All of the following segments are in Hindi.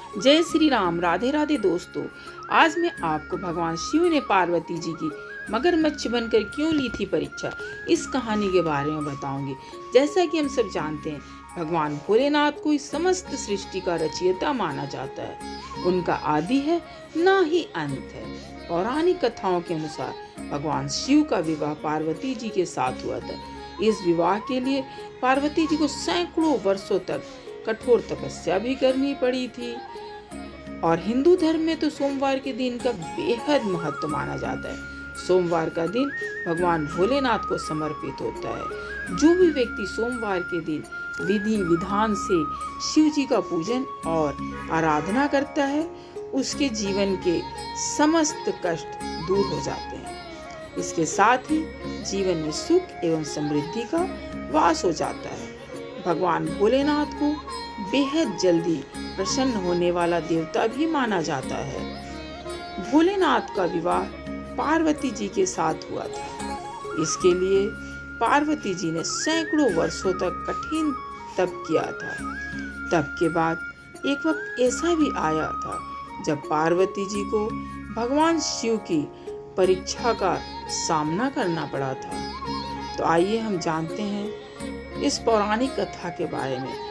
जय श्री राम। राधे राधे दोस्तों, आज मैं आपको भगवान शिव ने पार्वती जी की मगरमच्छ बनकर क्यों ली थी परीक्षा, इस कहानी के बारे में बताऊंगी। जैसा कि हम सब जानते हैं, भगवान भोलेनाथ को इस समस्त सृष्टि का रचयिता माना जाता है। उनका आदि है ना ही अंत है। पौराणिक कथाओं के अनुसार भगवान शिव का विवाह पार्वती जी के साथ हुआ था। इस विवाह के लिए पार्वती जी को सैकड़ों वर्षों तक कठोर तपस्या भी करनी पड़ी थी। और हिंदू धर्म में तो सोमवार के दिन का बेहद महत्व माना जाता है। सोमवार का दिन भगवान भोलेनाथ को समर्पित होता है। जो भी व्यक्ति सोमवार के दिन विधि विधान से शिव जी का पूजन और आराधना करता है, उसके जीवन के समस्त कष्ट दूर हो जाते हैं। इसके साथ ही जीवन में सुख एवं समृद्धि का वास हो जाता है। भगवान भोलेनाथ को बेहद जल्दी प्रसन्न होने वाला देवता भी माना जाता है। भोलेनाथ का विवाह पार्वती जी के साथ हुआ था। इसके लिए पार्वती जी ने सैकड़ों वर्षों तक कठिन तप किया था। तप के बाद एक वक्त ऐसा भी आया था जब पार्वती जी को भगवान शिव की परीक्षा का सामना करना पड़ा था। तो आइए हम जानते हैं इस पौराणिक कथा के बारे में।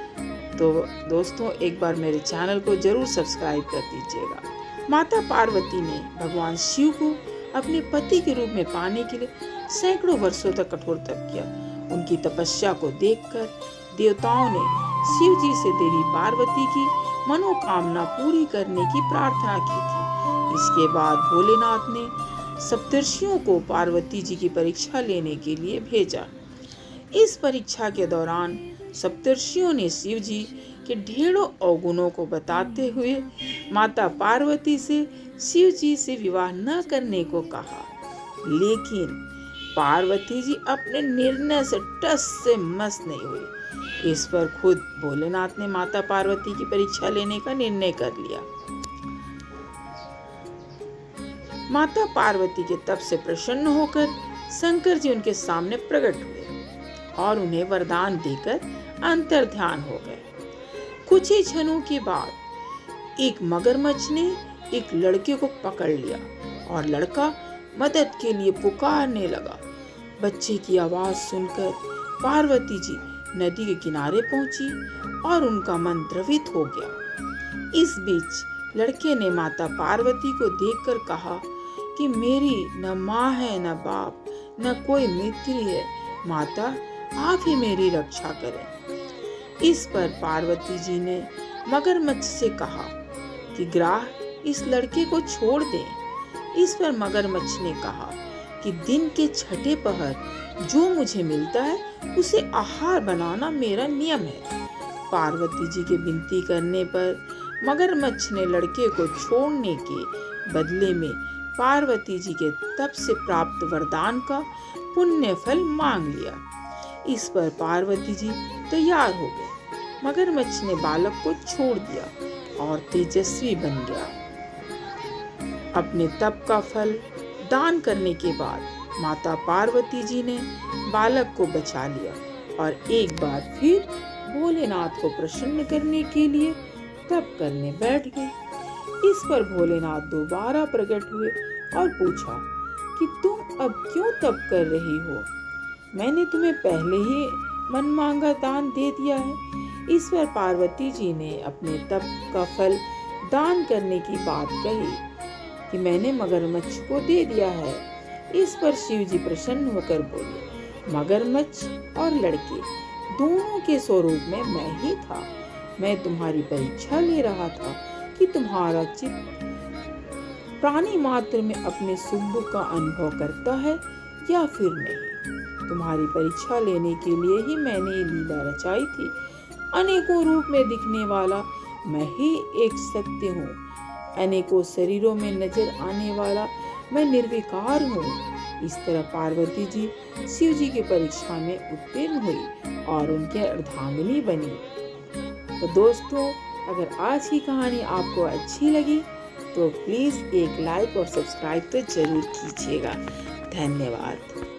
तो दोस्तों, एक बार मेरे चैनल को जरूर सब्सक्राइब कर दीजिएगा। माता पार्वती ने भगवान शिव को अपने पति के रूप में पाने के लिए सैकड़ों वर्षों तक कठोर तप किया। उनकी तपस्या को देखकर देवताओं ने शिव जी से देवी पार्वती की मनोकामना पूरी करने की प्रार्थना की थी। इसके बाद भोलेनाथ ने सप्तर्षियों को पार्वती जी की परीक्षा लेने के लिए भेजा। इस परीक्षा के दौरान सप्तर्षियों ने शिव जी के ढेरों अवगुणों को बताते हुए माता पार्वती से शिव जी से विवाह न करने को कहा। लेकिन पार्वती जी अपने निर्णय से टस से मस नहीं हुई। इस पर खुद भोलेनाथ ने माता पार्वती की परीक्षा लेने का निर्णय कर लिया। माता पार्वती के तप से प्रसन्न होकर शंकर जी उनके सामने प्रकट हुए और उन्हें वरदान देकर अंतर्ध्यान हो गए। कुछ ही क्षणों के बाद एक मगरमच्छ ने एक लड़के को पकड़ लिया और लड़का मदद के लिए पुकारने लगा। बच्चे की आवाज सुनकर पार्वती जी नदी के किनारे पहुंची और उनका मन द्रवित हो गया। इस बीच लड़के ने माता पार्वती को देखकर कहा कि मेरी न माँ है, न बाप, न कोई मित्र है। माता, आप ही मेरी रक्षा करें। इस पर पार्वती जी ने मगरमच्छ से कहा कि ग्राह इस लड़के को छोड़ दें। इस पर मगरमच्छ ने कहा कि दिन के छठे पहर जो मुझे मिलता है उसे आहार बनाना मेरा नियम है। पार्वती जी के विनती करने पर मगरमच्छ ने लड़के को छोड़ने के बदले में पार्वती जी के तप से प्राप्त वरदान का पुण्य फल मांग लिया। इस पर पार्वती जी तैयार हो गए। मगरमच्छ ने बालक को छोड़ दिया और तेजस्वी बन गया। अपने तप का फल दान करने के बाद माता पार्वती जी ने बालक को बचा लिया और एक बार फिर भोलेनाथ को प्रसन्न करने के लिए तप करने बैठ गए। इस पर भोलेनाथ दोबारा प्रकट हुए और पूछा कि तुम अब क्यों तप कर रही हो? मैंने तुम्हें पहले ही मनमांगा दान दे दिया है। इस पर पार्वती जी ने अपने तप का फल दान करने की बात कही कि मैंने मगरमच्छ को दे दिया है। इस पर शिव जी प्रसन्न होकर बोले, मगरमच्छ और लड़के दोनों के स्वरूप में मैं ही था। मैं तुम्हारी परीक्षा ले रहा था कि तुम्हारा चित्त प्राणी मात्र में अपने सुख दुख का अनुभव करता है या फिर नहीं। तुम्हारी परीक्षा लेने के लिए ही मैंने ये लीला रचाई थी। अनेकों रूप में दिखने वाला मैं ही एक सत्य हूँ। अनेकों शरीरों में नजर आने वाला मैं निर्विकार हूँ। इस तरह पार्वती जी शिव जी की परीक्षा में उत्तीर्ण हुई और उनके अर्धांगिनी बनी। तो दोस्तों, अगर आज की कहानी आपको अच्छी लगी तो प्लीज़ एक लाइक और सब्सक्राइब तो जरूर कीजिएगा। धन्यवाद।